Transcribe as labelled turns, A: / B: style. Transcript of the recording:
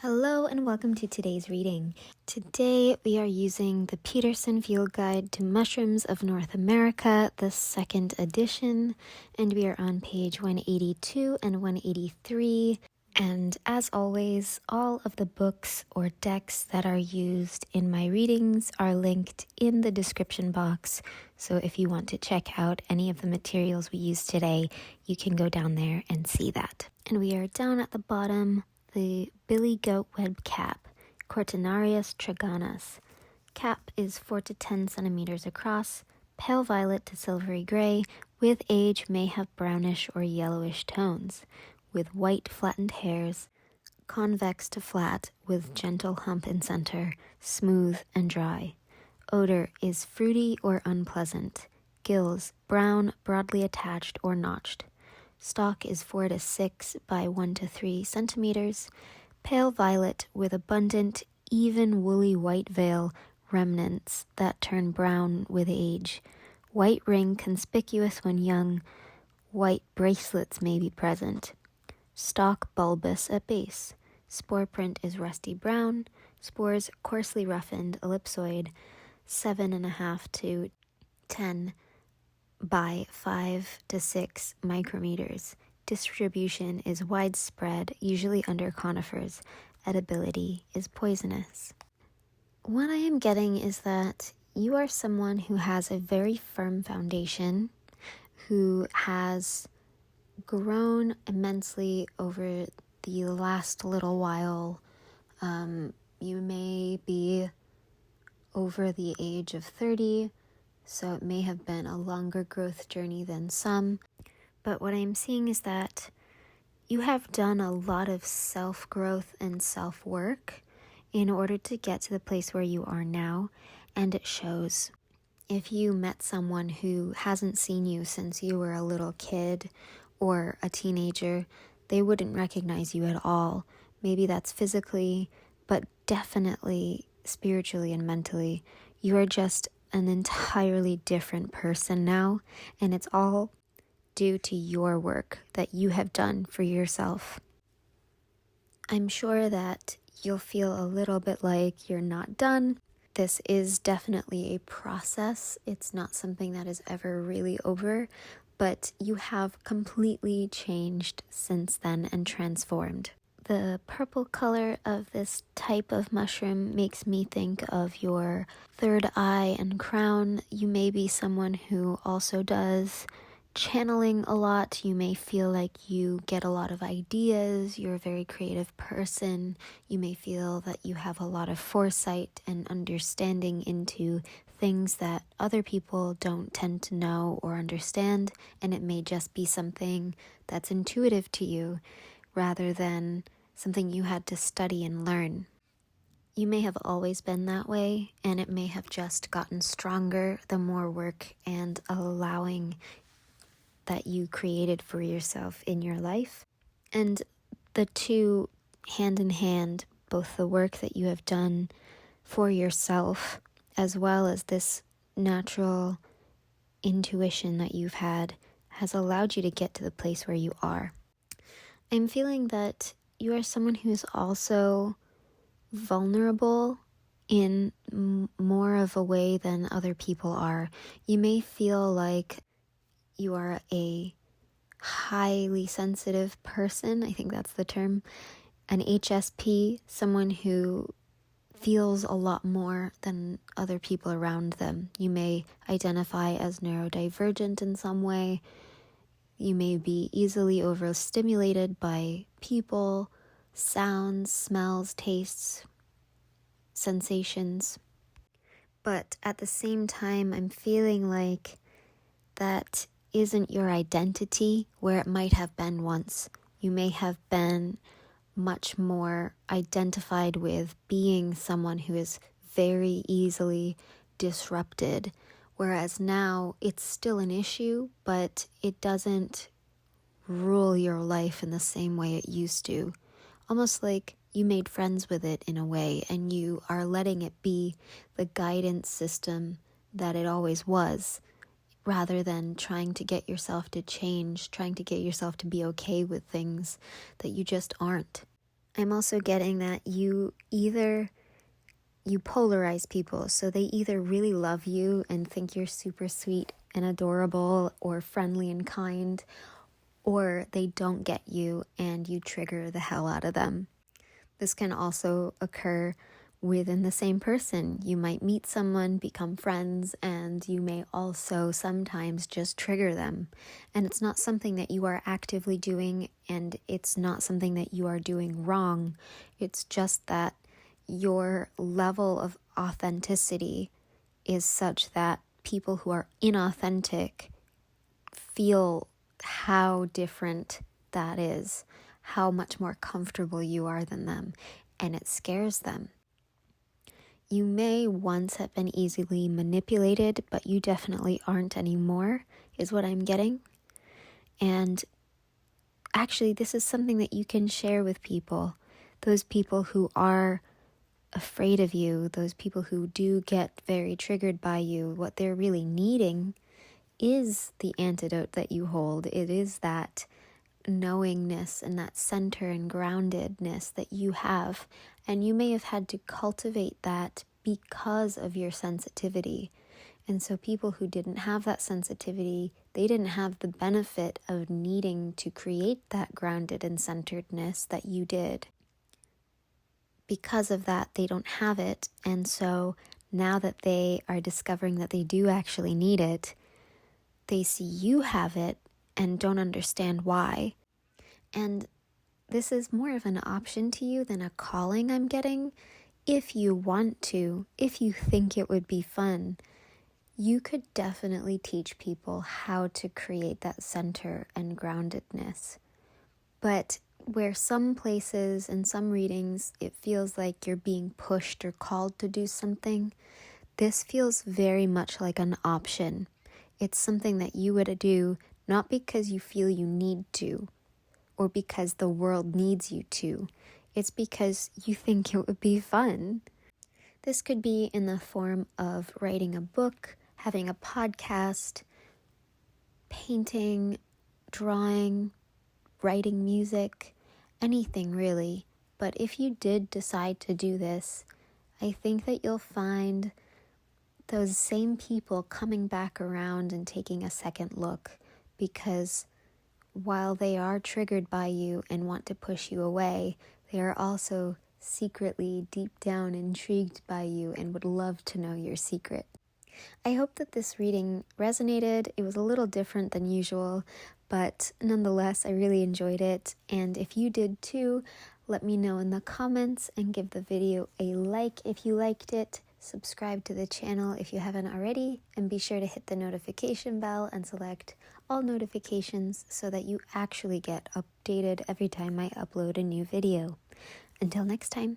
A: Hello and welcome to today's reading. Today we are using the Peterson Field Guide to Mushrooms of North America, the second edition, and we are on page 182 and 183. And as always, all of the books or decks that are used in my readings are linked in the description box. So if you want to check out any of the materials we used today, you can go down there and see that. And we are down at the bottom. The billy goat web cap, Cortinarius trigonus. Cap is 4 to 10 centimeters across, pale violet to silvery gray, with age may have brownish or yellowish tones, with white flattened hairs, convex to flat, with gentle hump in center, smooth and dry. Odor is fruity or unpleasant. Gills, brown, broadly attached or notched. Stalk is 4 to 6 by 1 to 3 centimeters, pale violet with abundant, even woolly white veil remnants that turn brown with age. White ring conspicuous when young, white bracelets may be present. Stalk bulbous at base. Spore print is rusty brown, spores coarsely roughened, ellipsoid, 7.5 to 10 by 5 to 6 micrometers. Distribution is widespread, usually under conifers. Edibility is poisonous. What I am getting is that you are someone who has a very firm foundation, who has grown immensely over the last little while. You may be over the age of 30, so it may have been a longer growth journey than some. But what I'm seeing is that you have done a lot of self-growth and self-work in order to get to the place where you are now, and it shows. If you met someone who hasn't seen you since you were a little kid or a teenager, they wouldn't recognize you at all. Maybe that's physically, but definitely spiritually and mentally. You are just an entirely different person now, and it's all due to your work that you have done for yourself. I'm sure that you'll feel a little bit like you're not done. This is definitely a process. It's not something that is ever really over, but you have completely changed since then and transformed. The purple color of this type of mushroom makes me think of your third eye and crown. You may be someone who also does channeling a lot. You may feel like you get a lot of ideas. You're a very creative person. You may feel that you have a lot of foresight and understanding into things that other people don't tend to know or understand, and it may just be something that's intuitive to you, rather than something you had to study and learn. You may have always been that way, and it may have just gotten stronger the more work and allowing that you created for yourself in your life. And the two hand in hand, both the work that you have done for yourself, as well as this natural intuition that you've had, has allowed you to get to the place where you are. I'm feeling that you are someone who is also vulnerable in more of a way than other people are. You may feel like you are a highly sensitive person. I think that's the term. An HSP, someone who feels a lot more than other people around them. You may identify as neurodivergent in some way. You may be easily overstimulated by people, sounds, smells, tastes, sensations. But at the same time, I'm feeling like that isn't your identity where it might have been once. You may have been much more identified with being someone who is very easily disrupted, whereas now it's still an issue, but it doesn't rule your life in the same way it used to. Almost like you made friends with it in a way, and you are letting it be the guidance system that it always was, rather than trying to get yourself to change, trying to get yourself to be okay with things that you just aren't. I'm also getting that you polarize people. So they either really love you and think you're super sweet and adorable or friendly and kind, or they don't get you and you trigger the hell out of them. This can also occur within the same person. You might meet someone, become friends, and you may also sometimes just trigger them. And it's not something that you are actively doing, and it's not something that you are doing wrong. It's just that your level of authenticity is such that people who are inauthentic feel how different that is, how much more comfortable you are than them, and it scares them. You may once have been easily manipulated, but you definitely aren't anymore, is what I'm getting. And actually, this is something that you can share with people. Those people who are afraid of you, those people who do get very triggered by you, what they're really needing is the antidote that you hold. It is that knowingness and that center and groundedness that you have. And you may have had to cultivate that because of your sensitivity. And so people who didn't have that sensitivity, they didn't have the benefit of needing to create that grounded and centeredness that you did. Because of that, they don't have it. And so now that they are discovering that they do actually need it, they see you have it and don't understand why. And this is more of an option to you than a calling, I'm getting. If you want to, if you think it would be fun, you could definitely teach people how to create that center and groundedness. But where some places and some readings, it feels like you're being pushed or called to do something, this feels very much like an option. It's something that you would do not because you feel you need to or because the world needs you to. It's because you think it would be fun. This could be in the form of writing a book, having a podcast, painting, drawing, writing music, anything really. But if you did decide to do this, I think that you'll find those same people coming back around and taking a second look, because while they are triggered by you and want to push you away, they are also secretly deep down intrigued by you and would love to know your secret. I hope that this reading resonated. It was a little different than usual, but nonetheless, I really enjoyed it. And if you did too, let me know in the comments and give the video a like if you liked it. Subscribe to the channel if you haven't already, and be sure to hit the notification bell and select all notifications so that you actually get updated every time I upload a new video. Until next time.